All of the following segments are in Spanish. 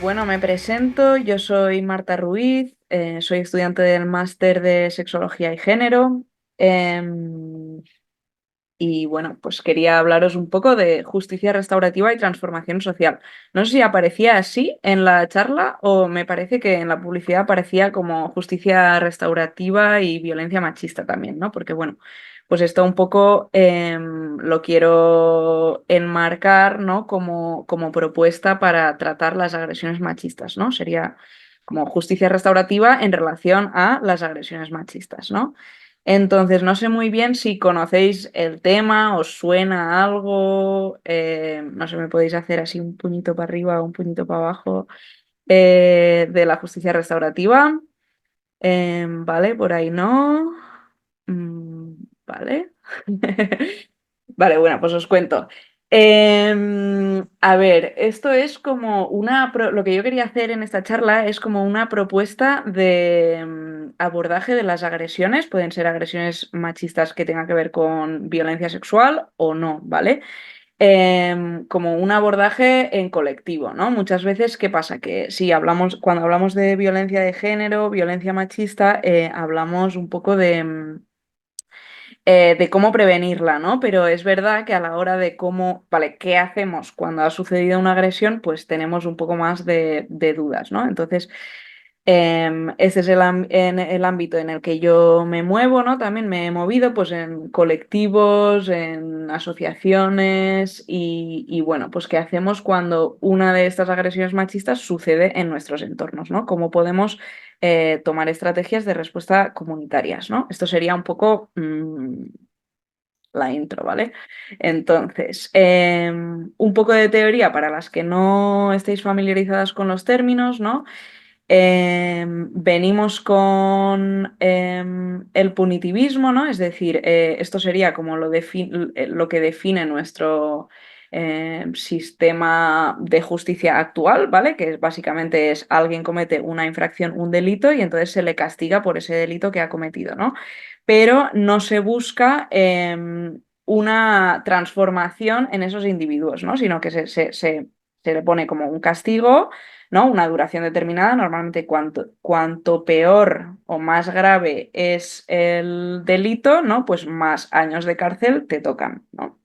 Bueno, me presento, yo soy Marta Ruiz, soy estudiante del máster de Sexología y Género. em, y bueno, pues quería hablaros un poco de justicia restaurativa y transformación social. No sé si aparecía así en la charla o me parece que en la publicidad aparecía como justicia restaurativa y violencia machista también, ¿no? Porque bueno, pues esto un poco lo quiero enmarcar, ¿no? Como propuesta para tratar las agresiones machistas, ¿no? Sería como justicia restaurativa en relación a las agresiones machistas, ¿no? Entonces, no sé muy bien si conocéis el tema, os suena algo, no sé, me podéis hacer así un puñito para arriba o un puñito para abajo de la justicia restaurativa. Vale, por ahí no. Mm, vale. Vale, bueno, pues os cuento. A ver, esto es como lo que yo quería hacer en esta charla es como una propuesta de abordaje de las agresiones. Pueden ser agresiones machistas que tengan que ver con violencia sexual o no, ¿vale? Como un abordaje en colectivo, ¿no? Muchas veces, ¿qué pasa? Que si hablamos, cuando hablamos de violencia de género, violencia machista, hablamos un poco de cómo prevenirla, ¿no? Pero es verdad que a la hora de cómo, vale, ¿qué hacemos cuando ha sucedido una agresión? Pues tenemos un poco más de dudas, ¿no? Entonces, este es en el ámbito en el que yo me muevo, ¿no? También me he movido pues en colectivos, en asociaciones y bueno, pues ¿qué hacemos cuando una de estas agresiones machistas sucede en nuestros entornos, ¿no? ¿Cómo podemos tomar estrategias de respuesta comunitarias, ¿no? Esto sería un poco la intro, ¿vale? Entonces, un poco de teoría para las que no estéis familiarizadas con los términos, ¿no? Venimos con el punitivismo, ¿no? Es decir, esto sería como lo que define nuestro sistema de justicia actual, ¿vale? Que básicamente es alguien comete una infracción, un delito, y entonces se le castiga por ese delito que ha cometido, ¿no? Pero no se busca una transformación en esos individuos, ¿no? Sino que se le pone como un castigo, ¿no? Una duración determinada. Normalmente cuanto peor o más grave es el delito, ¿no? Pues más años de cárcel te tocan, ¿no?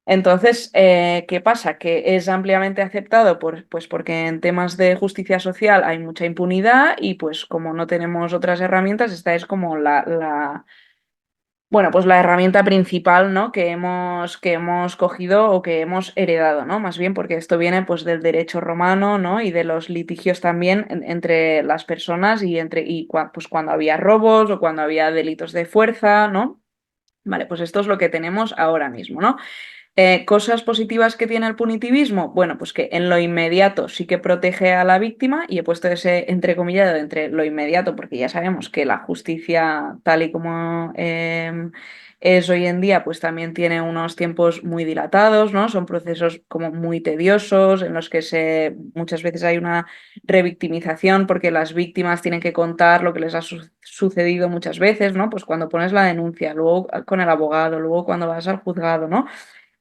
Entonces, ¿qué pasa? Que es ampliamente aceptado pues porque en temas de justicia social hay mucha impunidad y pues como no tenemos otras herramientas, esta es como bueno, pues la herramienta principal, ¿no? Que hemos cogido o que hemos heredado, ¿no? Más bien porque esto viene pues del derecho romano, ¿no? Y de los litigios también entre las personas pues cuando había robos o cuando había delitos de fuerza, ¿no? Vale, pues esto es lo que tenemos ahora mismo, ¿no? Cosas positivas que tiene el punitivismo, bueno, pues que en lo inmediato sí que protege a la víctima y he puesto ese entrecomillado entre lo inmediato porque ya sabemos que la justicia tal y como es hoy en día, pues también tiene unos tiempos muy dilatados, ¿no? Son procesos como muy tediosos en los que muchas veces hay una revictimización porque las víctimas tienen que contar lo que les ha sucedido muchas veces, ¿no? Pues cuando pones la denuncia, luego con el abogado, luego cuando vas al juzgado, ¿no?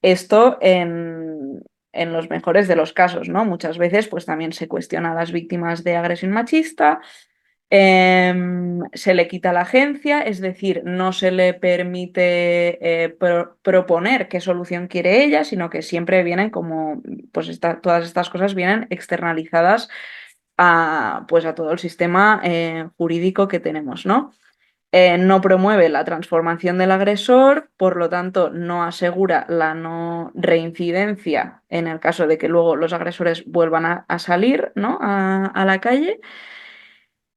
Esto en los mejores de los casos, ¿no? Muchas veces pues también se cuestiona a las víctimas de agresión machista, se le quita la agencia, es decir, no se le permite proponer qué solución quiere ella, sino que siempre vienen como, pues todas estas cosas vienen externalizadas pues a todo el sistema jurídico que tenemos, ¿no? No promueve la transformación del agresor, por lo tanto, no asegura la no reincidencia en el caso de que luego los agresores vuelvan a salir, ¿no? a la calle.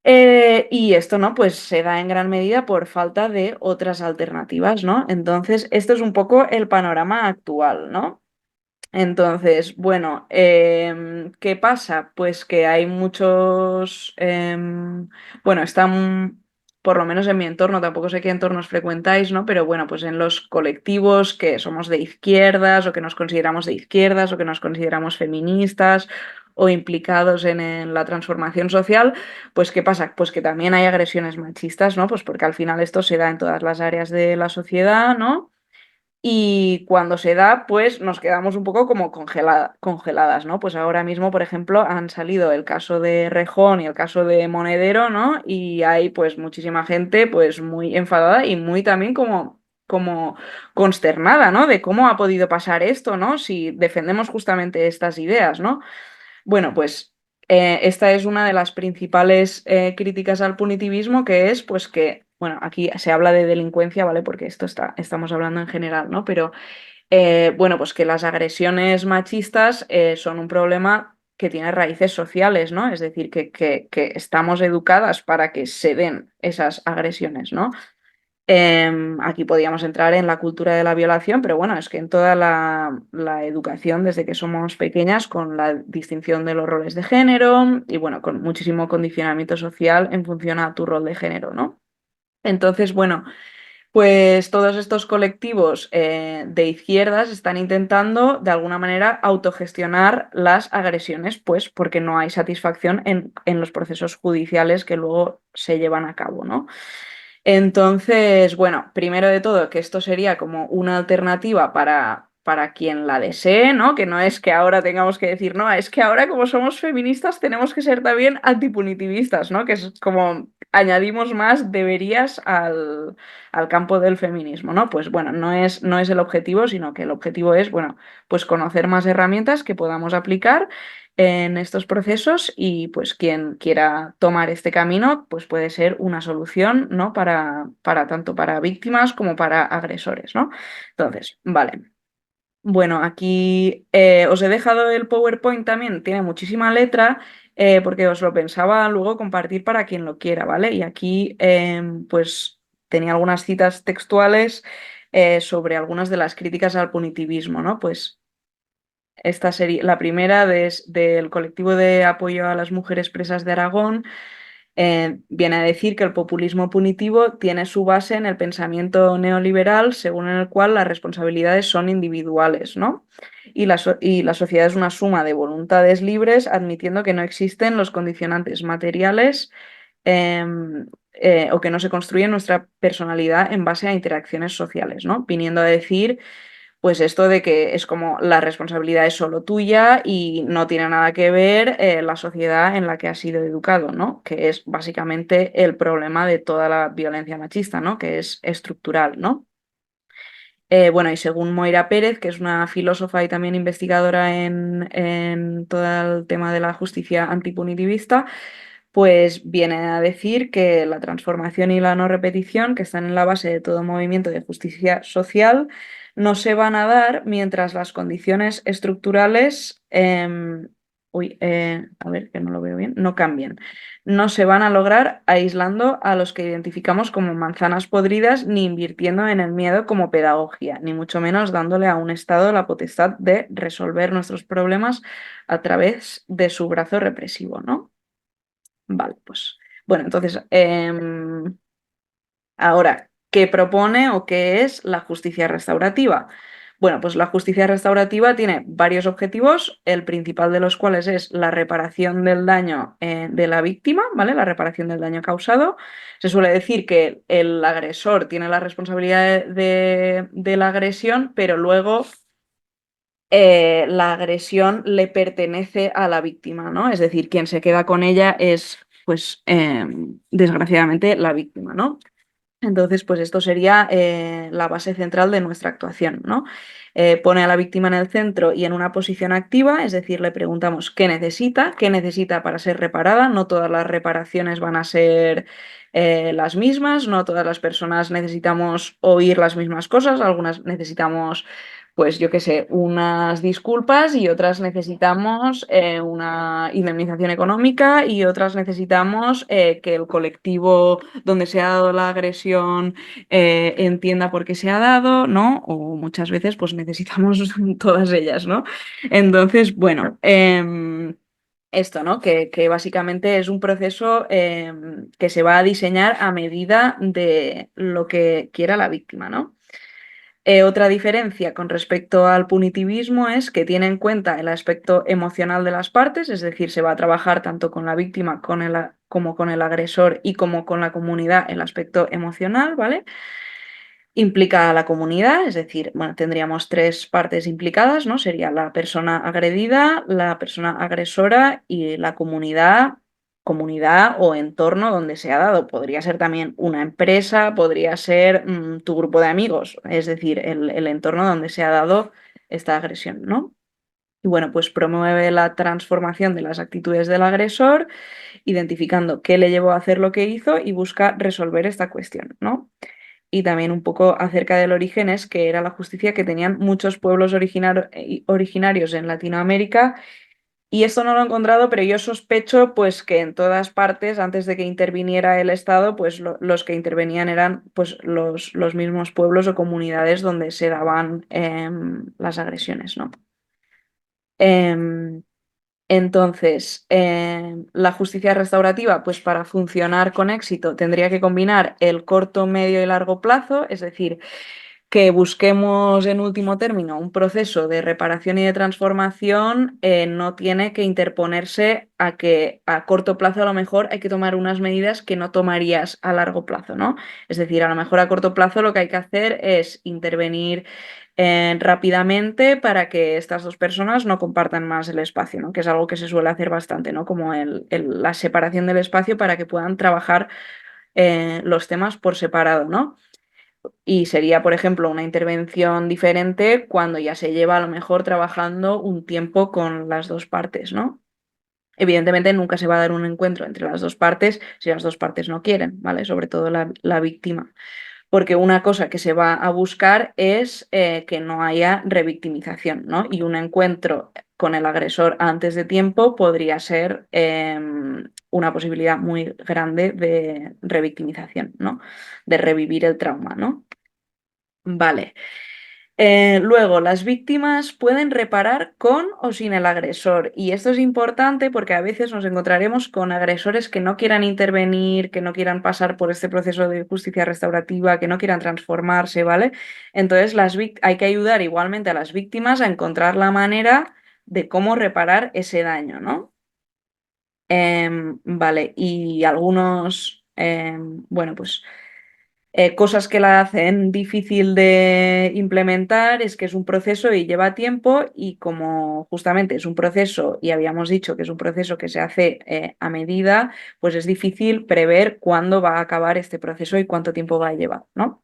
Y esto, ¿no? Pues se da en gran medida por falta de otras alternativas, ¿no? Entonces, esto es un poco el panorama actual, ¿no? Entonces, bueno, ¿qué pasa? Pues que hay muchos, bueno, están, por lo menos en mi entorno, tampoco sé qué entornos frecuentáis, ¿no? Pero bueno, pues en los colectivos que somos de izquierdas o que nos consideramos de izquierdas o que nos consideramos feministas o implicados en la transformación social, pues ¿qué pasa? Pues que también hay agresiones machistas, ¿no? Pues porque al final esto se da en todas las áreas de la sociedad, ¿no? y cuando se da, pues nos quedamos un poco como congeladas, ¿no? Pues ahora mismo, por ejemplo, han salido el caso de Rejón y el caso de Monedero, ¿no? Y hay pues muchísima gente pues muy enfadada y muy también como consternada, ¿no? De cómo ha podido pasar esto, ¿no? Si defendemos justamente estas ideas, ¿no? Bueno, pues esta es una de las principales críticas al punitivismo, que es pues que, bueno, aquí se habla de delincuencia, ¿vale? Porque estamos hablando en general, ¿no? Pero bueno, pues que las agresiones machistas son un problema que tiene raíces sociales, ¿no? Es decir, que estamos educadas para que se den esas agresiones, ¿no? Aquí podríamos entrar en la cultura de la violación, pero bueno, es que en toda la educación desde que somos pequeñas, con la distinción de los roles de género y bueno, con muchísimo condicionamiento social en función a tu rol de género, ¿no? Entonces, bueno, pues todos estos colectivos de izquierdas están intentando de alguna manera autogestionar las agresiones, pues porque no hay satisfacción en los procesos judiciales que luego se llevan a cabo, ¿no? Entonces, bueno, primero de todo, que esto sería como una alternativa para quien la desee, ¿no? Que no es que ahora tengamos que decir, no, es que ahora como somos feministas tenemos que ser también antipunitivistas, ¿no? Que es como añadimos más deberías al campo del feminismo, ¿no? Pues bueno, no es el objetivo, sino que el objetivo es, bueno, pues conocer más herramientas que podamos aplicar en estos procesos y pues quien quiera tomar este camino pues puede ser una solución, ¿no? Para tanto para víctimas como para agresores, ¿no? Entonces, vale. Bueno, aquí os he dejado el PowerPoint también, tiene muchísima letra porque os lo pensaba luego compartir para quien lo quiera, ¿vale? Y aquí pues tenía algunas citas textuales sobre algunas de las críticas al punitivismo, ¿no? Pues esta sería la primera del colectivo de apoyo a las mujeres presas de Aragón. Viene a decir que el populismo punitivo tiene su base en el pensamiento neoliberal, según el cual las responsabilidades son individuales, ¿no? Y la sociedad es una suma de voluntades libres, admitiendo que no existen los condicionantes materiales o que no se construye nuestra personalidad en base a interacciones sociales, ¿no? Viniendo a decir pues esto de que es como la responsabilidad es solo tuya y no tiene nada que ver la sociedad en la que has sido educado, ¿no? Que es básicamente el problema de toda la violencia machista, ¿no? Que es estructural, ¿no? Bueno, y según Moira Pérez, que es una filósofa y también investigadora en todo el tema de la justicia antipunitivista, pues viene a decir que la transformación y la no repetición, que están en la base de todo movimiento de justicia social, no se van a dar mientras las condiciones estructurales, a ver, que no lo veo bien, no cambien. No se van a lograr aislando a los que identificamos como manzanas podridas, ni invirtiendo en el miedo como pedagogía, ni mucho menos dándole a un Estado la potestad de resolver nuestros problemas a través de su brazo represivo, ¿no? Vale, pues bueno, entonces, ahora, ¿qué propone o qué es la justicia restaurativa? Bueno, pues la justicia restaurativa tiene varios objetivos, el principal de los cuales es la reparación del daño de la víctima, ¿vale? La reparación del daño causado. Se suele decir que el agresor tiene la responsabilidad de la agresión, pero luego la agresión le pertenece a la víctima, ¿no? Es decir, quien se queda con ella es, pues, desgraciadamente, la víctima, ¿no? Entonces, pues esto sería la base central de nuestra actuación, ¿no? Pone a la víctima en el centro y en una posición activa, es decir, le preguntamos qué necesita para ser reparada. No todas las reparaciones van a ser las mismas, no todas las personas necesitamos oír las mismas cosas, algunas necesitamos pues yo qué sé, unas disculpas y otras necesitamos una indemnización económica y otras necesitamos que el colectivo donde se ha dado la agresión entienda por qué se ha dado, ¿no? O muchas veces pues necesitamos todas ellas, ¿no? Entonces, bueno, esto, ¿no? Que básicamente es un proceso que se va a diseñar a medida de lo que quiera la víctima, ¿no? Otra diferencia con respecto al punitivismo es que tiene en cuenta el aspecto emocional de las partes, es decir, se va a trabajar tanto con la víctima como con el agresor y como con la comunidad el aspecto emocional, ¿vale? Implica a la comunidad, es decir, bueno, tendríamos tres partes implicadas, ¿no? Sería la persona agredida, la persona agresora y la comunidad o entorno donde se ha dado. Podría ser también una empresa, podría ser tu grupo de amigos, es decir, el entorno donde se ha dado esta agresión, ¿no? Y bueno, pues promueve la transformación de las actitudes del agresor, identificando qué le llevó a hacer lo que hizo y busca resolver esta cuestión, ¿no? Y también un poco acerca del orígenes, que era la justicia que tenían muchos pueblos originarios en Latinoamérica. Y esto no lo he encontrado, pero yo sospecho pues que en todas partes, antes de que interviniera el Estado, pues los que intervenían eran pues los mismos pueblos o comunidades donde se daban las agresiones, ¿no? Em, entonces, la justicia restaurativa, pues para funcionar con éxito, tendría que combinar el corto, medio y largo plazo, es decir, que busquemos en último término un proceso de reparación y de transformación, no tiene que interponerse a que a corto plazo a lo mejor hay que tomar unas medidas que no tomarías a largo plazo, ¿no? Es decir, a lo mejor a corto plazo lo que hay que hacer es intervenir rápidamente para que estas dos personas no compartan más el espacio, ¿no? Que es algo que se suele hacer bastante, ¿no? Como la separación del espacio para que puedan trabajar los temas por separado, ¿no? Y sería, por ejemplo, una intervención diferente cuando ya se lleva a lo mejor trabajando un tiempo con las dos partes, ¿no? Evidentemente nunca se va a dar un encuentro entre las dos partes si las dos partes no quieren, ¿vale? Sobre todo la víctima. Porque una cosa que se va a buscar es que no haya revictimización, ¿no? Y un encuentro con el agresor antes de tiempo podría ser una posibilidad muy grande de revictimización, ¿no? De revivir el trauma, ¿no? Vale. Luego, las víctimas pueden reparar con o sin el agresor. Y esto es importante porque a veces nos encontraremos con agresores que no quieran intervenir, que no quieran pasar por este proceso de justicia restaurativa, que no quieran transformarse, ¿vale? Entonces, hay que ayudar igualmente a las víctimas a encontrar la manera de cómo reparar ese daño, ¿no? Vale, y algunos, bueno, pues cosas que la hacen difícil de implementar es que es un proceso y lleva tiempo y como justamente es un proceso y habíamos dicho que es un proceso que se hace a medida, pues es difícil prever cuándo va a acabar este proceso y cuánto tiempo va a llevar, ¿no?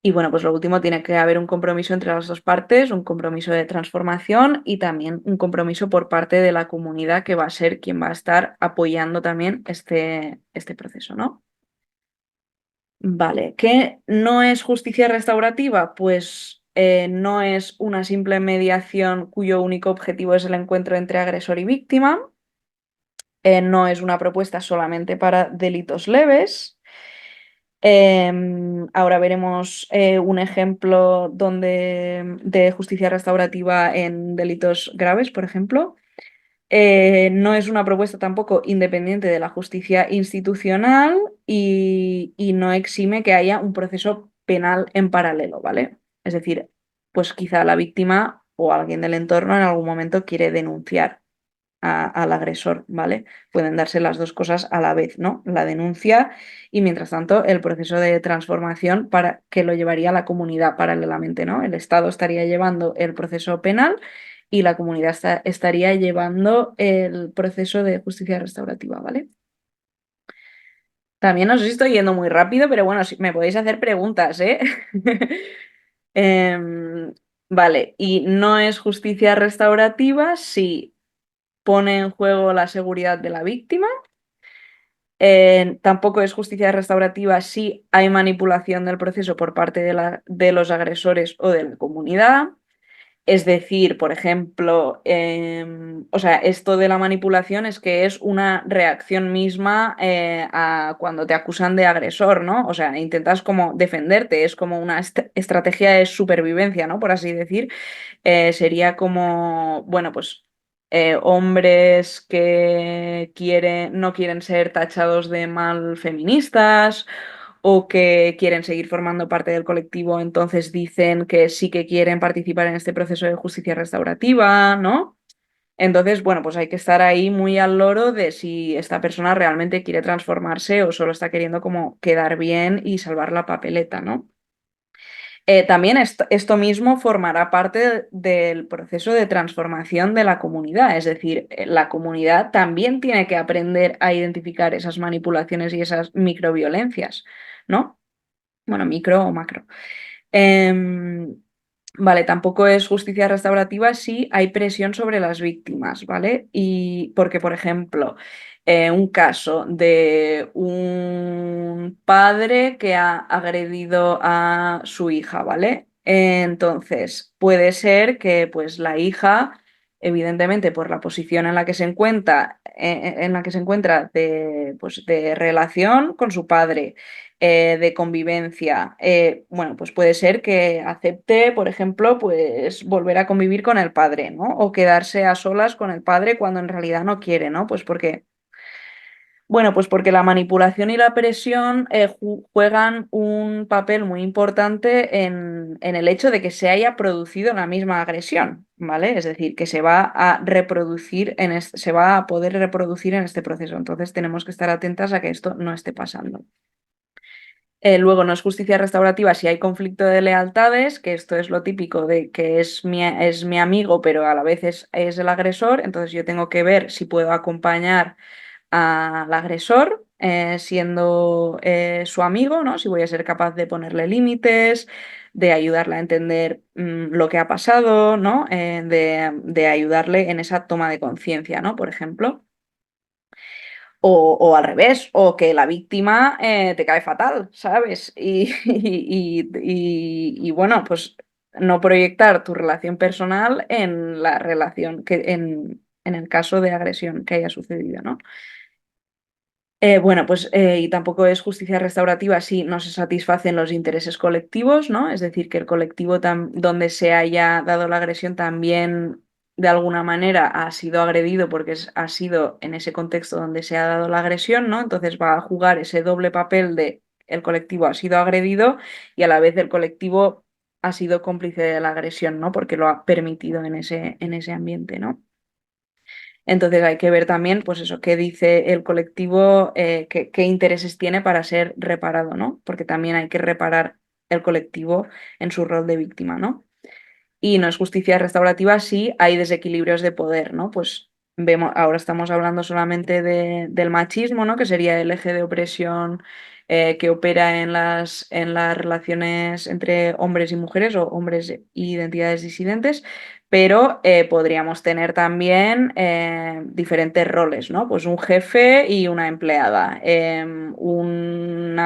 Y bueno, pues lo último tiene que haber un compromiso entre las dos partes, un compromiso de transformación y también un compromiso por parte de la comunidad que va a ser quien va a estar apoyando también este proceso, ¿no? Vale, ¿qué no es justicia restaurativa? Pues no es una simple mediación cuyo único objetivo es el encuentro entre agresor y víctima, no es una propuesta solamente para delitos leves. Ahora veremos un ejemplo de justicia restaurativa en delitos graves, por ejemplo. No es una propuesta tampoco independiente de la justicia institucional y no exime que haya un proceso penal en paralelo, ¿vale? Es decir, pues quizá la víctima o alguien del entorno en algún momento quiere denunciar al agresor, ¿vale? Pueden darse las dos cosas a la vez, ¿no? La denuncia y mientras tanto el proceso de transformación para que lo llevaría a la comunidad paralelamente, ¿no? El Estado estaría llevando el proceso penal y la comunidad estaría llevando el proceso de justicia restaurativa, ¿vale? También os estoy yendo muy rápido, pero bueno, me podéis hacer preguntas, ¿eh? Em, vale, y no es justicia restaurativa si pone en juego la seguridad de la víctima. Tampoco es justicia restaurativa si hay manipulación del proceso por parte de los agresores o de la comunidad. Es decir, por ejemplo, o sea, esto de la manipulación es que es una reacción misma a cuando te acusan de agresor, ¿no? O sea, intentas como defenderte, es como una estrategia de supervivencia, ¿no? Por así decir. Sería como, bueno, pues hombres que no quieren ser tachados de mal feministas o que quieren seguir formando parte del colectivo, entonces dicen que sí que quieren participar en este proceso de justicia restaurativa, ¿no? Entonces, bueno, pues hay que estar ahí muy al loro de si esta persona realmente quiere transformarse o solo está queriendo como quedar bien y salvar la papeleta, ¿no? También esto mismo formará parte del proceso de transformación de la comunidad, es decir, la comunidad también tiene que aprender a identificar esas manipulaciones y esas microviolencias, ¿no? Bueno, micro o macro. Em, vale, tampoco es justicia restaurativa si hay presión sobre las víctimas, ¿vale? Y porque, por ejemplo, un caso de un padre que ha agredido a su hija, ¿vale? Entonces, puede ser que pues la hija, evidentemente, por la posición en la que se encuentra, en la que se encuentra de, pues, de relación con su padre, de convivencia, bueno, pues puede ser que acepte, por ejemplo, pues volver a convivir con el padre, ¿no? O quedarse a solas con el padre cuando en realidad no quiere, ¿no? Pues porque, bueno, pues porque la manipulación y la presión juegan un papel muy importante en el hecho de que se haya producido la misma agresión, ¿vale? Es decir, que se va a reproducir se va a poder reproducir en este proceso. Entonces tenemos que estar atentas a que esto no esté pasando. Luego, no es justicia restaurativa si hay conflicto de lealtades, que esto es lo típico de que es mi amigo, pero a la vez es el agresor. Entonces yo tengo que ver si puedo acompañar al agresor siendo su amigo, ¿no? Si voy a ser capaz de ponerle límites, de ayudarle a entender lo que ha pasado, ¿no? De ayudarle en esa toma de conciencia, ¿no? Por ejemplo. O al revés, o que la víctima te cae fatal, ¿sabes? Y bueno, pues no proyectar tu relación personal en la relación en el caso de agresión que haya sucedido, ¿no? Bueno, pues y tampoco es justicia restaurativa si no se satisfacen los intereses colectivos, ¿no? Es decir, que el colectivo donde se haya dado la agresión también de alguna manera ha sido agredido porque ha sido en ese contexto donde se ha dado la agresión, ¿no? Entonces va a jugar ese doble papel de el colectivo ha sido agredido y a la vez el colectivo ha sido cómplice de la agresión, ¿no? Porque lo ha permitido en ese ambiente, ¿no? Entonces hay que ver también, pues eso, qué dice el colectivo, qué intereses tiene para ser reparado, ¿no? Porque también hay que reparar el colectivo en su rol de víctima, ¿no? Y no es justicia restaurativa si hay desequilibrios de poder, ¿no? Pues vemos, ahora estamos hablando solamente del machismo, ¿no? Que sería el eje de opresión que opera en las relaciones entre hombres y mujeres o hombres e identidades disidentes, pero podríamos tener también diferentes roles, ¿no? Pues un jefe y una empleada, un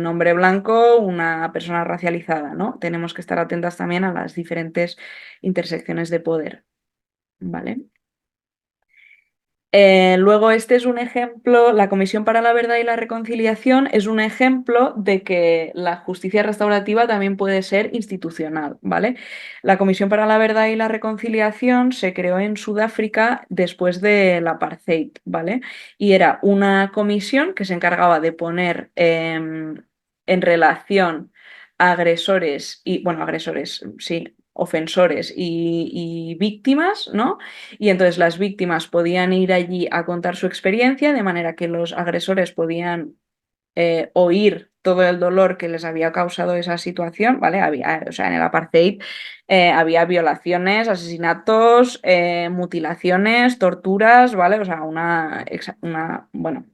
hombre blanco, una persona racializada, ¿no? Tenemos que estar atentas también a las diferentes intersecciones de poder, ¿vale? Luego, este es un ejemplo, la Comisión para la Verdad y la Reconciliación es un ejemplo de que la justicia restaurativa también puede ser institucional, ¿vale? La Comisión para la Verdad y la Reconciliación se creó en Sudáfrica después del apartheid, ¿vale? Y era una comisión que se encargaba de poner en relación agresores y, bueno, agresores, sí, ofensores y víctimas, ¿no? Y entonces las víctimas podían ir allí a contar su experiencia, de manera que los agresores podían oír todo el dolor que les había causado esa situación, ¿vale? Había, o sea, en el apartheid había violaciones, asesinatos, mutilaciones, torturas, ¿vale? O sea, bueno,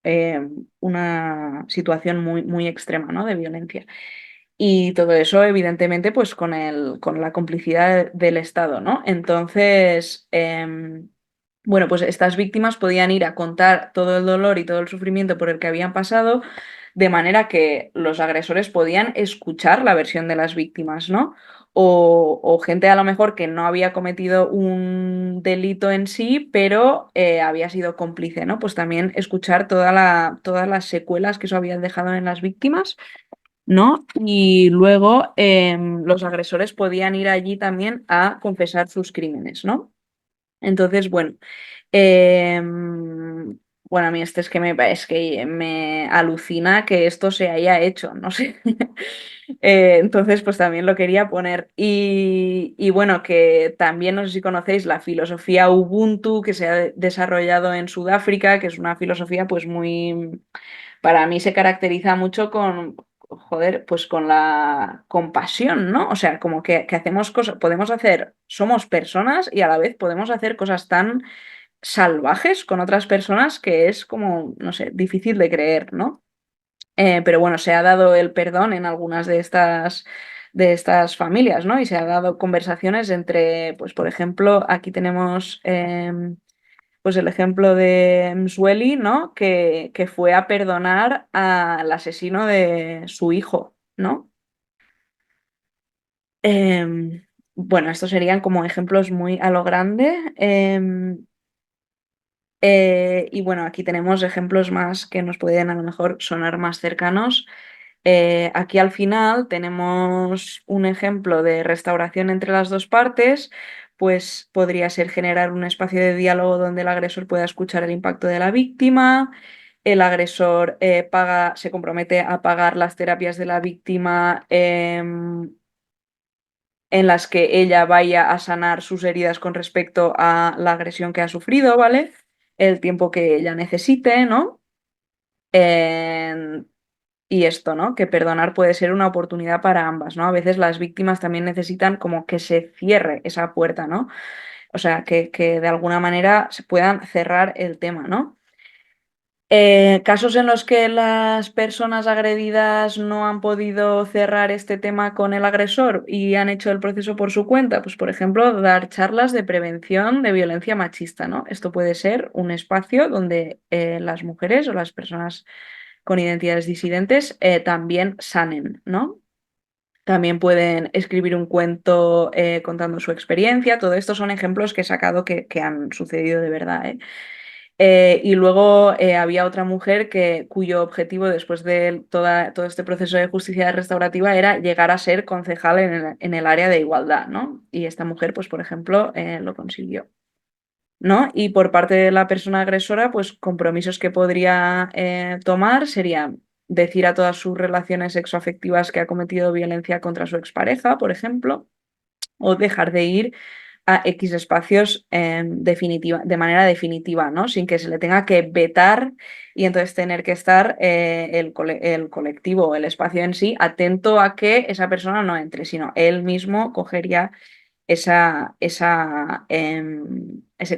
eh, una situación muy, muy extrema, ¿no? De violencia. Y todo eso, evidentemente, pues con la complicidad del Estado, ¿no? Entonces, bueno, pues estas víctimas podían ir a contar todo el dolor y todo el sufrimiento por el que habían pasado, de manera que los agresores podían escuchar la versión de las víctimas, ¿no? O gente a lo mejor que no había cometido un delito en sí, pero había sido cómplice, ¿no? Pues también escuchar todas las secuelas que eso había dejado en las víctimas, ¿no? Y luego los agresores podían ir allí también a confesar sus crímenes, ¿no? Entonces, bueno, bueno, a mí este es que me alucina que esto se haya hecho, no sé. Entonces, pues también lo quería poner. Y bueno, que también no sé si conocéis la filosofía Ubuntu que se ha desarrollado en Sudáfrica, que es una filosofía pues muy, para mí se caracteriza mucho joder, pues con la compasión, ¿no? O sea, como que hacemos cosas, podemos hacer, somos personas y a la vez podemos hacer cosas tan salvajes con otras personas que es como, no sé, difícil de creer, ¿no? Pero bueno, se ha dado el perdón en algunas de estas familias, ¿no? Y se ha dado conversaciones entre, pues por ejemplo, aquí tenemos pues el ejemplo de Msweli, ¿no? Que fue a perdonar al asesino de su hijo, ¿no? Em, bueno, estos serían como ejemplos muy a lo grande. Y bueno, aquí tenemos ejemplos más que nos pueden a lo mejor sonar más cercanos. Aquí al final tenemos un ejemplo de restauración entre las dos partes, pues podría ser generar un espacio de diálogo donde el agresor pueda escuchar el impacto de la víctima, el agresor se compromete a pagar las terapias de la víctima en las que ella vaya a sanar sus heridas con respecto a la agresión que ha sufrido, ¿vale? El tiempo que ella necesite, ¿no? Eh, y esto, ¿no? Que perdonar puede ser una oportunidad para ambas, ¿no? A veces las víctimas también necesitan como que se cierre esa puerta, ¿no? O sea, que de alguna manera se puedan cerrar el tema, ¿no? Casos en los que las personas agredidas no han podido cerrar este tema con el agresor y han hecho el proceso por su cuenta, pues por ejemplo, dar charlas de prevención de violencia machista, ¿no? Esto puede ser un espacio donde las mujeres o las personas con identidades disidentes también sanen, ¿no? También pueden escribir un cuento contando su experiencia. Todo esto son ejemplos que he sacado que han sucedido de verdad, ¿eh? Y luego había otra mujer cuyo objetivo después de todo este proceso de justicia restaurativa era llegar a ser concejal en el área de igualdad, ¿no? Y esta mujer, pues por ejemplo, lo consiguió. ¿No? Y por parte de la persona agresora, pues compromisos que podría tomar serían decir a todas sus relaciones sexoafectivas que ha cometido violencia contra su expareja, por ejemplo, o dejar de ir a X espacios de manera definitiva, ¿no? Sin que se le tenga que vetar y entonces tener que estar el colectivo o el espacio en sí atento a que esa persona no entre, sino él mismo cogería ese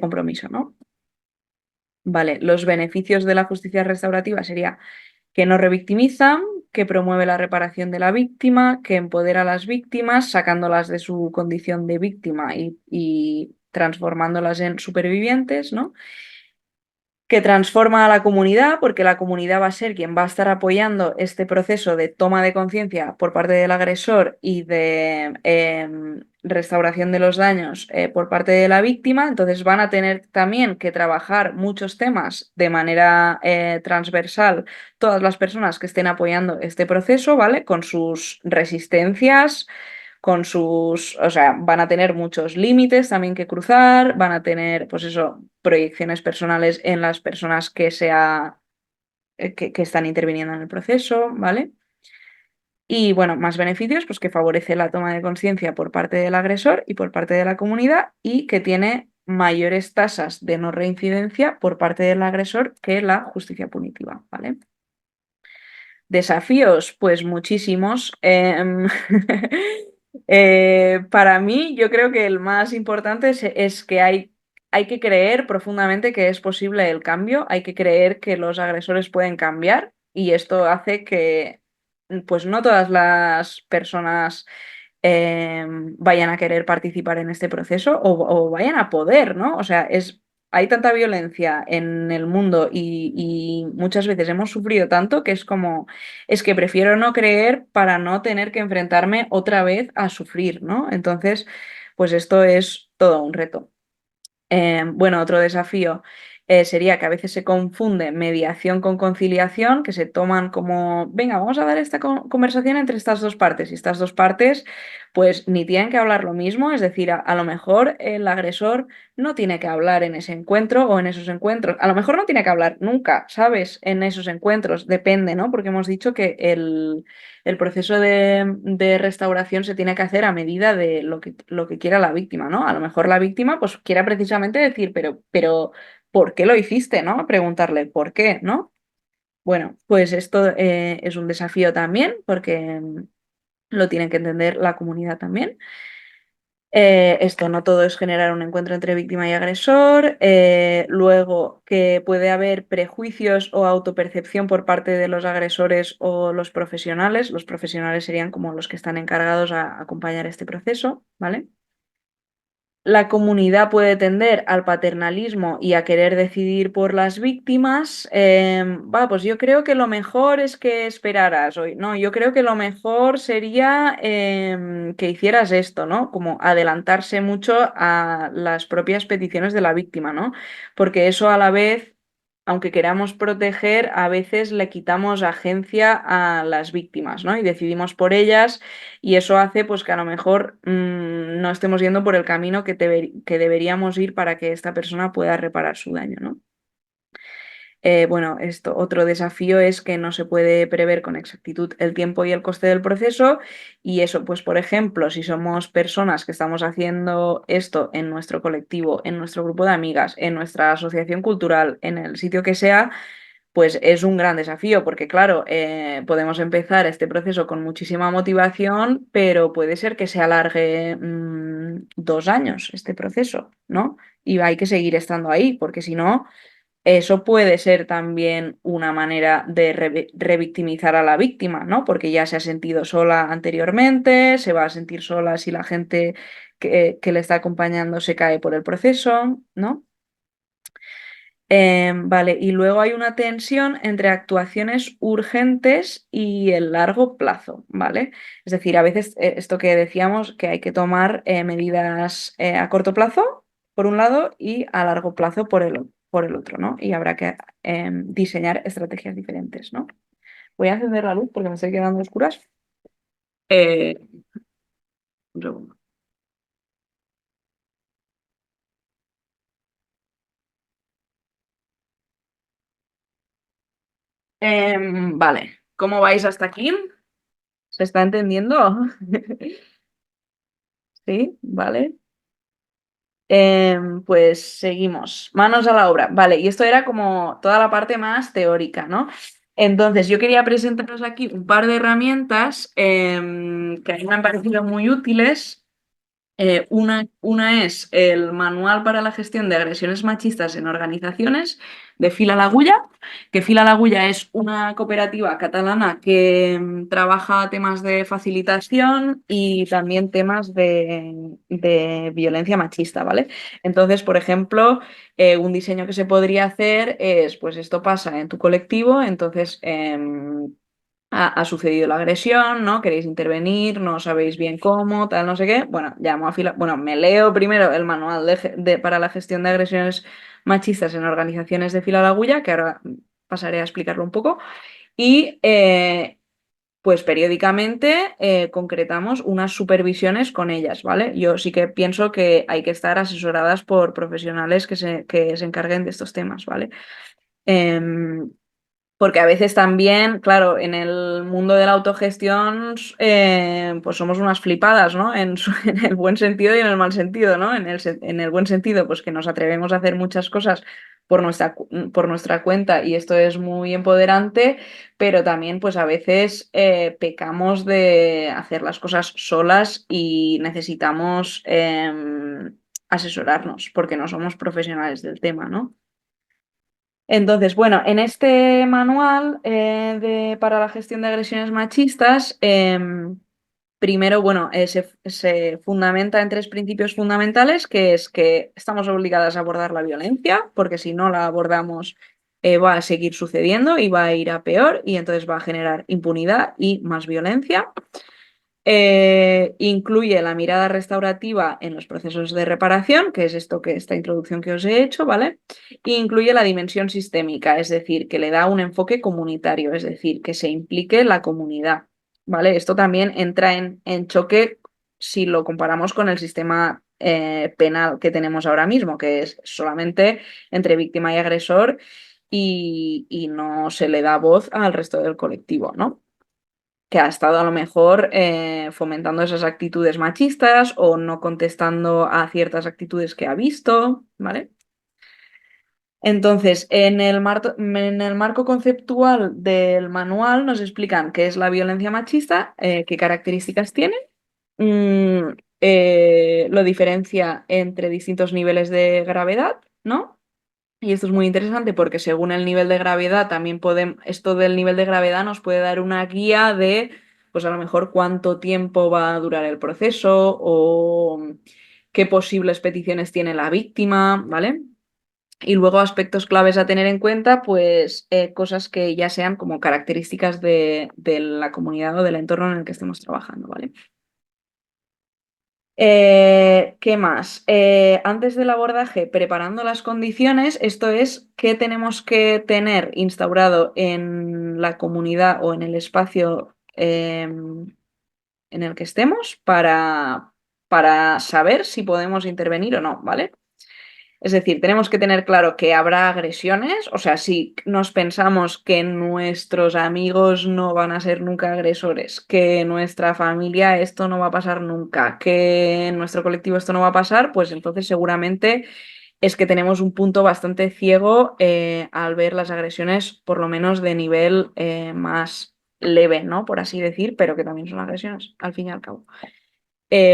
compromiso, ¿no? Vale, los beneficios de la justicia restaurativa sería que no revictimiza, que promueve la reparación de la víctima, que empodera a las víctimas, sacándolas de su condición de víctima y transformándolas en supervivientes, ¿no? Que transforma a la comunidad, porque la comunidad va a ser quien va a estar apoyando este proceso de toma de conciencia por parte del agresor y de restauración de los daños por parte de la víctima. Entonces van a tener también que trabajar muchos temas de manera transversal todas las personas que estén apoyando este proceso, ¿vale? Con sus resistencias, o sea, van a tener muchos límites también que cruzar, van a tener, pues eso, proyecciones personales en las personas que están interviniendo en el proceso, ¿vale? Y bueno, más beneficios, pues que favorece la toma de conciencia por parte del agresor y por parte de la comunidad y que tiene mayores tasas de no reincidencia por parte del agresor que la justicia punitiva, ¿vale? Desafíos, pues muchísimos. Para mí, yo creo que el más importante es que hay que creer profundamente que es posible el cambio, hay que creer que los agresores pueden cambiar y esto hace que, pues no todas las personas vayan a querer participar en este proceso o vayan a poder, ¿no? O sea, hay tanta violencia en el mundo y muchas veces hemos sufrido tanto que es como, es que prefiero no creer para no tener que enfrentarme otra vez a sufrir, ¿no? Entonces, pues esto es todo un reto. Bueno, otro desafío sería que a veces se confunde mediación con conciliación, que se toman como, venga, vamos a dar esta conversación entre estas dos partes y estas dos partes pues ni tienen que hablar lo mismo, es decir, a lo mejor el agresor no tiene que hablar en ese encuentro o en esos encuentros, a lo mejor no tiene que hablar nunca, ¿sabes? En esos encuentros, depende, ¿no? Porque hemos dicho que el proceso de restauración se tiene que hacer a medida de lo que quiera la víctima, ¿no? A lo mejor la víctima pues quiera precisamente decir, pero, ¿por qué lo hiciste, no? Preguntarle, ¿por qué, no? Bueno, pues esto es un desafío también porque lo tiene que entender la comunidad también. Esto no todo es generar un encuentro entre víctima y agresor. Luego, que puede haber prejuicios o autopercepción por parte de los agresores o los profesionales. Los profesionales serían como los que están encargados a acompañar este proceso, ¿vale? La comunidad puede tender al paternalismo y a querer decidir por las víctimas. Pues yo creo que lo mejor es que esperaras hoy. No, yo creo que lo mejor sería que hicieras esto, ¿no? Como adelantarse mucho a las propias peticiones de la víctima, ¿no? Porque eso a la vez, aunque queramos proteger, a veces le quitamos agencia a las víctimas, ¿no? Y decidimos por ellas y eso hace pues que a lo mejor no estemos yendo por el camino que deberíamos ir para que esta persona pueda reparar su daño, ¿no? Bueno, esto, otro desafío es que no se puede prever con exactitud el tiempo y el coste del proceso y eso, pues por ejemplo, si somos personas que estamos haciendo esto en nuestro colectivo, en nuestro grupo de amigas, en nuestra asociación cultural, en el sitio que sea, pues es un gran desafío, porque claro, podemos empezar este proceso con muchísima motivación, pero puede ser que se alargue 2 años este proceso, ¿no? Y hay que seguir estando ahí, porque si no, eso puede ser también una manera de revictimizar a la víctima, ¿no? Porque ya se ha sentido sola anteriormente, se va a sentir sola si la gente que le está acompañando se cae por el proceso, ¿no? Vale, y luego hay una tensión entre actuaciones urgentes y el largo plazo, ¿vale? Es decir, a veces esto que decíamos, que hay que tomar medidas a corto plazo, por un lado, y a largo plazo por el otro, ¿no? Y habrá que diseñar estrategias diferentes, ¿no? Voy a encender la luz porque me estoy quedando a oscuras. Eh, un segundo. Vale, ¿cómo vais hasta aquí? ¿Se está entendiendo? Sí, vale. Pues seguimos. Manos a la obra. Vale, y esto era como toda la parte más teórica, ¿no? Entonces, yo quería presentaros aquí un par de herramientas que a mí me han parecido muy útiles. Una es el Manual para la Gestión de Agresiones Machistas en Organizaciones de Fila la Agulla, que Fila la Agulla es una cooperativa catalana que trabaja temas de facilitación y también temas de violencia machista, ¿vale? Entonces, por ejemplo, un diseño que se podría hacer es, pues esto pasa en tu colectivo, entonces ha sucedido la agresión, ¿no? Queréis intervenir, no sabéis bien cómo, tal, no sé qué. Bueno, llamo a fila. Bueno, me leo primero el manual para la gestión de agresiones machistas en organizaciones de fila Lagulla, que ahora pasaré a explicarlo un poco. Y pues periódicamente concretamos unas supervisiones con ellas, ¿vale? Yo sí que pienso que hay que estar asesoradas por profesionales que se encarguen de estos temas, ¿vale? Em, Porque a veces también, claro, en el mundo de la autogestión, pues somos unas flipadas, ¿no? En el buen sentido y en el mal sentido, ¿no? En el buen sentido, pues que nos atrevemos a hacer muchas cosas por nuestra cuenta y esto es muy empoderante, pero también, pues a veces pecamos de hacer las cosas solas y necesitamos asesorarnos porque no somos profesionales del tema, ¿no? Entonces, bueno, en este manual para la gestión de agresiones machistas, primero, bueno, se fundamenta en tres principios fundamentales, que es que estamos obligadas a abordar la violencia, porque si no la abordamos va a seguir sucediendo y va a ir a peor y entonces va a generar impunidad y más violencia. Incluye la mirada restaurativa en los procesos de reparación, que es esta introducción que os he hecho, ¿vale? E incluye la dimensión sistémica, es decir, que le da un enfoque comunitario, es decir, que se implique la comunidad, ¿vale? Esto también entra en choque si lo comparamos con el sistema penal que tenemos ahora mismo, que es solamente entre víctima y agresor y no se le da voz al resto del colectivo, ¿no? Que ha estado a lo mejor fomentando esas actitudes machistas o no contestando a ciertas actitudes que ha visto, ¿vale? Entonces, en el marco conceptual del manual nos explican qué es la violencia machista, qué características tiene, mm, lo diferencia entre distintos niveles de gravedad, ¿no? Y esto es muy interesante porque según el nivel de gravedad también podemos, esto del nivel de gravedad nos puede dar una guía de, pues a lo mejor cuánto tiempo va a durar el proceso o qué posibles peticiones tiene la víctima, ¿vale? Y luego aspectos claves a tener en cuenta, pues cosas que ya sean como características de la comunidad o del entorno en el que estemos trabajando, ¿vale? ¿Qué más? Antes del abordaje, preparando las condiciones, esto es qué tenemos que tener instaurado en la comunidad o en el espacio en el que estemos para saber si podemos intervenir o no, ¿vale? Es decir, tenemos que tener claro que habrá agresiones, o sea, si nos pensamos que nuestros amigos no van a ser nunca agresores, que nuestra familia esto no va a pasar nunca, que en nuestro colectivo esto no va a pasar, pues entonces seguramente es que tenemos un punto bastante ciego al ver las agresiones, por lo menos de nivel más leve, ¿no? Por así decir, pero que también son agresiones, al fin y al cabo.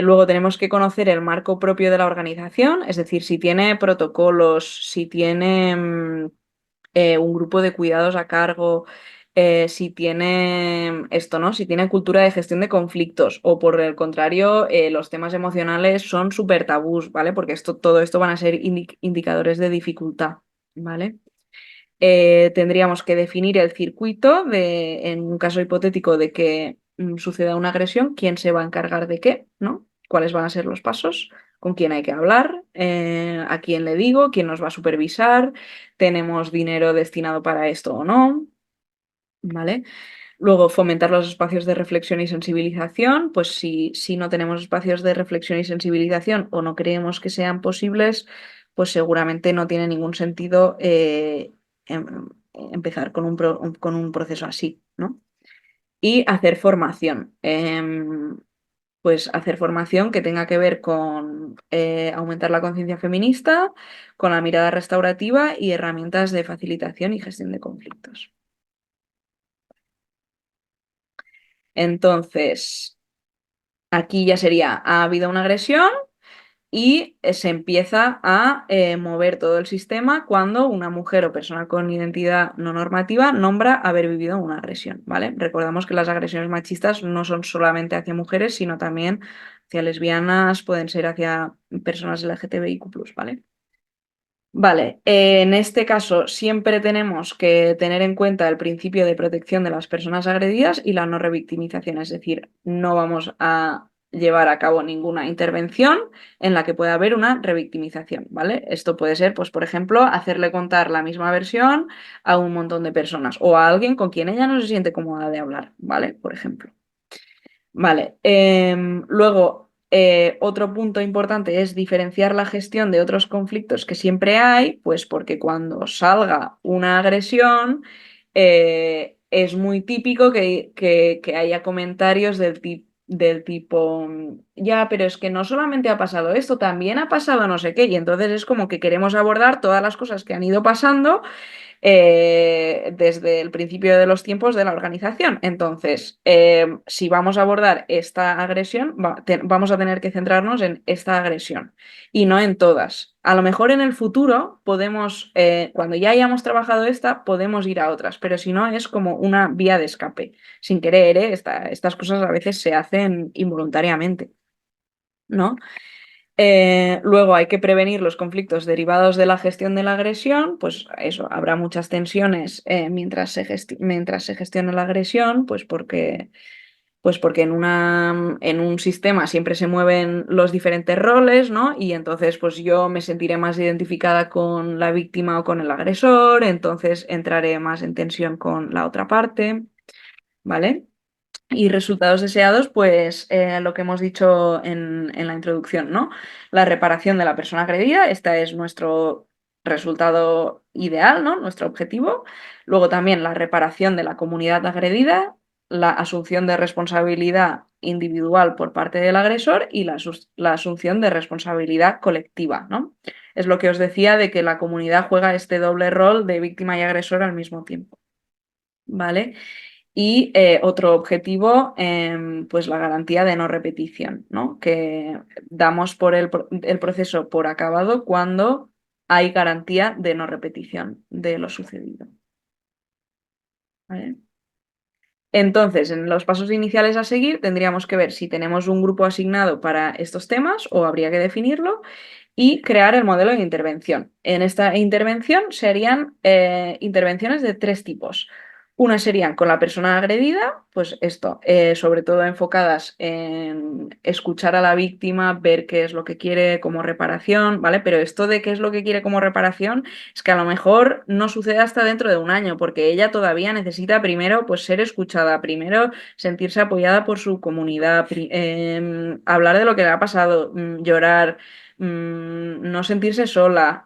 Luego tenemos que conocer el marco propio de la organización, es decir, si tiene protocolos, si tiene un grupo de cuidados a cargo, si tiene esto, ¿no? Si tiene cultura de gestión de conflictos o por el contrario, los temas emocionales son súper tabús, ¿vale? Porque todo esto van a ser indicadores de dificultad, ¿vale? Tendríamos que definir el circuito en un caso hipotético de que suceda una agresión, quién se va a encargar de qué, ¿no? ¿Cuáles van a ser los pasos? ¿Con quién hay que hablar? ¿A quién le digo? ¿Quién nos va a supervisar? ¿Tenemos dinero destinado para esto o no? ¿Vale? Luego, fomentar los espacios de reflexión y sensibilización. Pues si no tenemos espacios de reflexión y sensibilización o no creemos que sean posibles, pues seguramente no tiene ningún sentido empezar con un proceso así, ¿no? Y hacer formación. Pues hacer formación que tenga que ver con aumentar la conciencia feminista, con la mirada restaurativa y herramientas de facilitación y gestión de conflictos. Entonces, aquí ya sería, ha habido una agresión y se empieza a mover todo el sistema cuando una mujer o persona con identidad no normativa nombra haber vivido una agresión, ¿vale? Recordamos que las agresiones machistas no son solamente hacia mujeres, sino también hacia lesbianas, pueden ser hacia personas LGTBIQ+, ¿vale? Vale, en este caso siempre tenemos que tener en cuenta el principio de protección de las personas agredidas y la no revictimización, es decir, no vamos a llevar a cabo ninguna intervención en la que pueda haber una revictimización, ¿vale? Esto puede ser, pues, por ejemplo, hacerle contar la misma versión a un montón de personas o a alguien con quien ella no se siente cómoda de hablar, ¿vale? Por ejemplo. Vale, luego otro punto importante es diferenciar la gestión de otros conflictos que siempre hay, pues porque cuando salga una agresión es muy típico que haya comentarios del tipo, ya, pero es que no solamente ha pasado esto, también ha pasado no sé qué, y entonces es como que queremos abordar todas las cosas que han ido pasando desde el principio de los tiempos de la organización. Entonces, si vamos a abordar esta agresión, vamos a tener que centrarnos en esta agresión y no en todas. A lo mejor en el futuro podemos, cuando ya hayamos trabajado esta, podemos ir a otras, pero si no es como una vía de escape. Sin querer, estas cosas a veces se hacen involuntariamente, ¿no? Luego hay que prevenir los conflictos derivados de la gestión de la agresión, pues eso, habrá muchas tensiones mientras se gestiona la agresión, pues porque en un sistema siempre se mueven los diferentes roles, ¿no? Y entonces pues yo me sentiré más identificada con la víctima o con el agresor, entonces entraré más en tensión con la otra parte, ¿vale? Y resultados deseados, pues lo que hemos dicho en la introducción, ¿no? La reparación de la persona agredida, este es nuestro resultado ideal, ¿no? Nuestro objetivo. Luego también la reparación de la comunidad agredida la asunción de responsabilidad individual por parte del agresor y la asunción de responsabilidad colectiva, ¿no? Es lo que os decía de que la comunidad juega este doble rol de víctima y agresor al mismo tiempo, ¿vale? Y otro objetivo, pues la garantía de no repetición, ¿no? Que damos por el proceso por acabado cuando hay garantía de no repetición de lo sucedido. ¿Vale? Entonces, en los pasos iniciales a seguir, tendríamos que ver si tenemos un grupo asignado para estos temas o habría que definirlo y crear el modelo de intervención. En esta intervención se harían intervenciones de tres tipos. Una serían con la persona agredida, pues esto, sobre todo enfocadas en escuchar a la víctima, ver qué es lo que quiere como reparación, ¿vale? Pero esto de qué es lo que quiere como reparación es que a lo mejor no sucede hasta dentro de un año, porque ella todavía necesita primero pues ser escuchada, primero sentirse apoyada por su comunidad, hablar de lo que le ha pasado, llorar, no sentirse sola,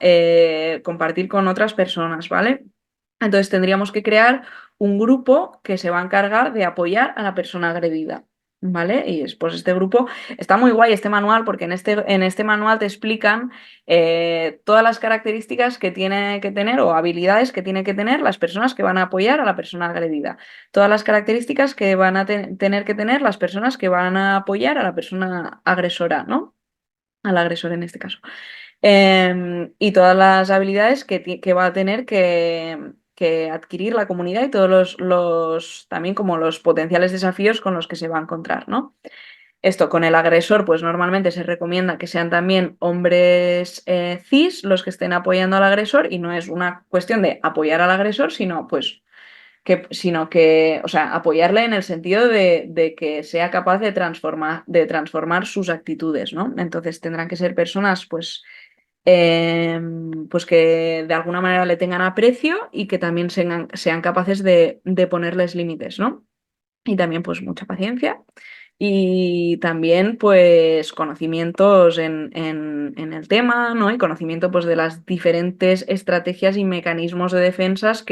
compartir con otras personas, ¿vale? Entonces tendríamos que crear un grupo que se va a encargar de apoyar a la persona agredida, ¿vale? Y después este grupo está muy guay, este manual, porque en este manual te explican todas las características que tiene que tener o habilidades que tienen que tener las personas que van a apoyar a la persona agredida, todas las características que van a tener que tener las personas que van a apoyar a la persona agresora, ¿no? Al agresor en este caso. Y todas las habilidades que va a tener que adquirir la comunidad y todos también como los potenciales desafíos con los que se va a encontrar, ¿no? Esto con el agresor, pues normalmente se recomienda que sean también hombres cis los que estén apoyando al agresor y no es una cuestión de apoyar al agresor, sino que, o sea, apoyarle en el sentido de que sea capaz de transformar sus actitudes, ¿no? Entonces tendrán que ser personas, pues que de alguna manera le tengan aprecio y que también sean capaces de ponerles límites, ¿no? Y también pues mucha paciencia y también pues conocimientos en el tema, ¿no? Y conocimiento pues de las diferentes estrategias y mecanismos de defensas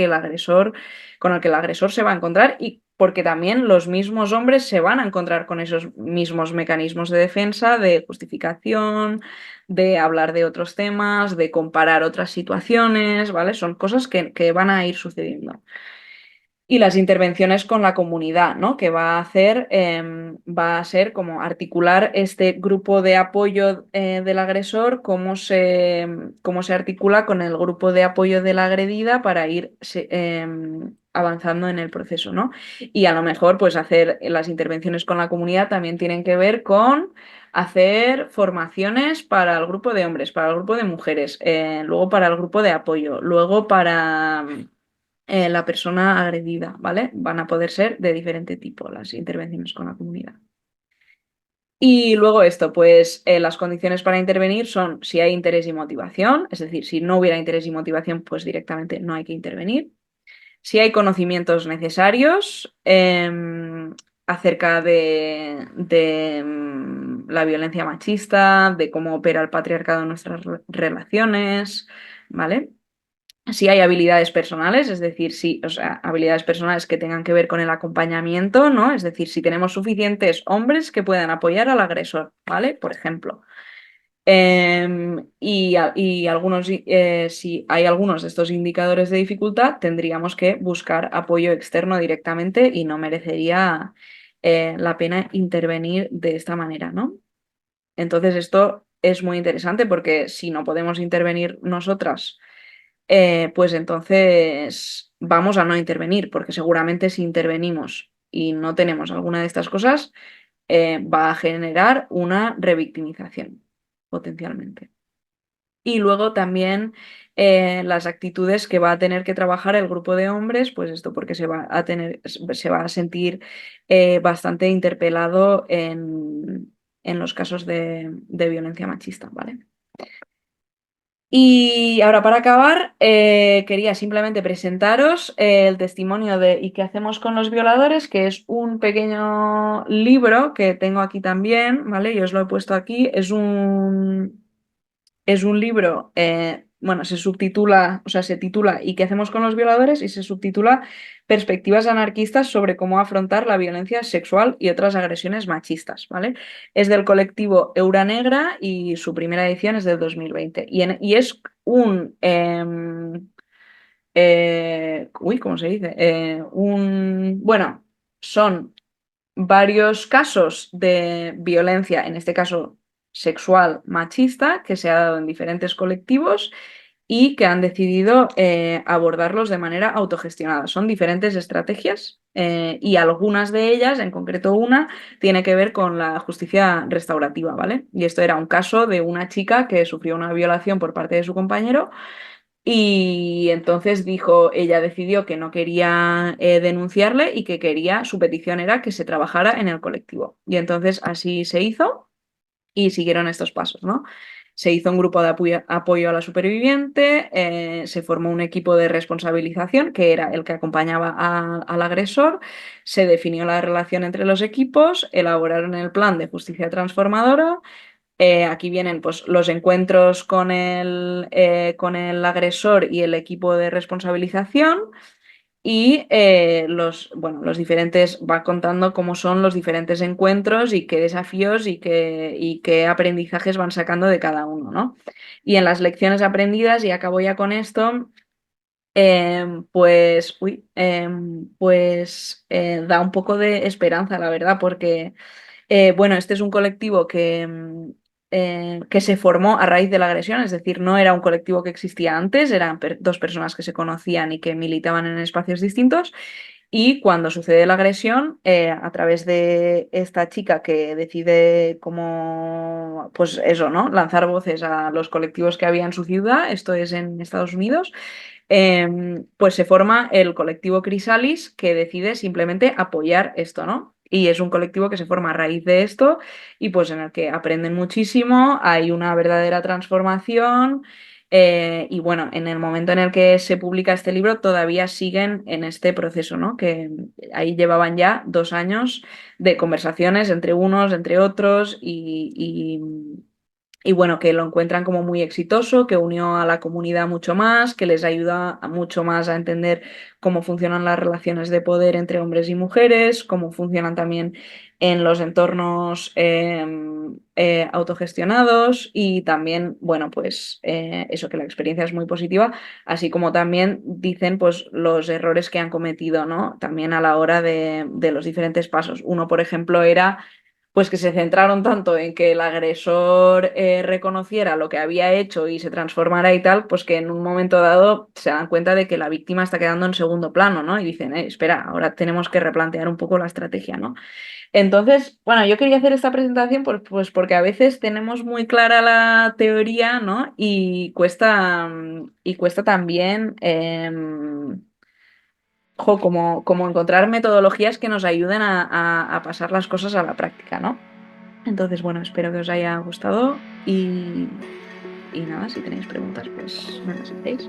con el que el agresor se va a encontrar y porque también los mismos hombres se van a encontrar con esos mismos mecanismos de defensa, de justificación, de hablar de otros temas, de comparar otras situaciones, ¿vale? Son cosas que van a ir sucediendo. Y las intervenciones con la comunidad, ¿no? Que va a hacer, va a ser como articular este grupo de apoyo del agresor, cómo se articula con el grupo de apoyo de la agredida para ir avanzando en el proceso, ¿no? Y a lo mejor, pues hacer las intervenciones con la comunidad también tienen que ver con hacer formaciones para el grupo de hombres, para el grupo de mujeres, luego para el grupo de apoyo, luego para la persona agredida, ¿vale? Van a poder ser de diferente tipo las intervenciones con la comunidad. Y luego esto, pues las condiciones para intervenir son si hay interés y motivación, es decir, si no hubiera interés y motivación, pues directamente no hay que intervenir. Si hay conocimientos necesarios acerca de la violencia machista, de cómo opera el patriarcado en nuestras relaciones, ¿vale? Si hay habilidades personales, es decir, sí, o sea, habilidades personales que tengan que ver con el acompañamiento, ¿no? Es decir, si tenemos suficientes hombres que puedan apoyar al agresor, ¿vale? Por ejemplo. Y si hay algunos de estos indicadores de dificultad, tendríamos que buscar apoyo externo directamente y no merecería la pena intervenir de esta manera, ¿no? Entonces, esto es muy interesante porque si no podemos intervenir nosotras, pues entonces vamos a no intervenir, porque seguramente si intervenimos y no tenemos alguna de estas cosas, va a generar una revictimización, potencialmente. Y luego también las actitudes que va a tener que trabajar el grupo de hombres, pues esto porque se va a sentir bastante interpelado en los casos de violencia machista, ¿vale? Y ahora para acabar, quería simplemente presentaros el testimonio de ¿Y qué hacemos con los violadores?, que es un pequeño libro que tengo aquí también, ¿vale? Yo os lo he puesto aquí. Es un libro bueno, se subtitula, o sea, se titula ¿Y qué hacemos con los violadores? Y se subtitula Perspectivas anarquistas sobre cómo afrontar la violencia sexual y otras agresiones machistas, ¿vale? Es del colectivo Eura Negra y su primera edición es del 2020. Y es un... ¿cómo se dice? Bueno, son varios casos de violencia, en este caso sexual machista, que se ha dado en diferentes colectivos y que han decidido abordarlos de manera autogestionada. Son diferentes estrategias y algunas de ellas, en concreto una, tiene que ver con la justicia restaurativa, ¿vale? Y esto era un caso de una chica que sufrió una violación por parte de su compañero y entonces ella decidió que no quería denunciarle y que quería, su petición era que se trabajara en el colectivo. Y entonces así se hizo y siguieron estos pasos, ¿no? Se hizo un grupo de apoyo a la superviviente, se formó un equipo de responsabilización, que era el que acompañaba al agresor, se definió la relación entre los equipos, elaboraron el plan de justicia transformadora. Aquí vienen pues, los encuentros con el agresor y el equipo de responsabilización y bueno, los diferentes, va contando cómo son los diferentes encuentros y qué desafíos y qué aprendizajes van sacando de cada uno, ¿no? Y en las lecciones aprendidas, y acabo ya con esto, da un poco de esperanza, la verdad, porque bueno, este es un colectivo que se formó a raíz de la agresión, es decir, no era un colectivo que existía antes, eran dos personas que se conocían y que militaban en espacios distintos. Y cuando sucede la agresión, a través de esta chica que decide como, pues eso, ¿no? Lanzar voces a los colectivos que había en su ciudad, esto es en Estados Unidos, pues se forma el colectivo Crisalis que decide simplemente apoyar esto, ¿no? Y es un colectivo que se forma a raíz de esto y pues en el que aprenden muchísimo, hay una verdadera transformación y bueno, en el momento en el que se publica este libro todavía siguen en este proceso, ¿no? Que ahí llevaban ya 2 años de conversaciones entre unos, entre otros y bueno, que lo encuentran como muy exitoso, que unió a la comunidad mucho más, que les ayuda mucho más a entender cómo funcionan las relaciones de poder entre hombres y mujeres, cómo funcionan también en los entornos autogestionados y también, bueno, pues eso, que la experiencia es muy positiva, así como también dicen pues los errores que han cometido, ¿no? También a la hora de los diferentes pasos. Uno, por ejemplo, era pues que se centraron tanto en que el agresor reconociera lo que había hecho y se transformara y tal, pues que en un momento dado se dan cuenta de que la víctima está quedando en segundo plano, ¿no? Y dicen, espera, ahora tenemos que replantear un poco la estrategia, ¿no? Entonces, bueno, yo quería hacer esta presentación pues porque a veces tenemos muy clara la teoría, ¿no? Y cuesta también como encontrar metodologías que nos ayuden a pasar las cosas a la práctica, ¿no? Entonces, bueno, espero que os haya gustado y nada, si tenéis preguntas, pues me las hacéis.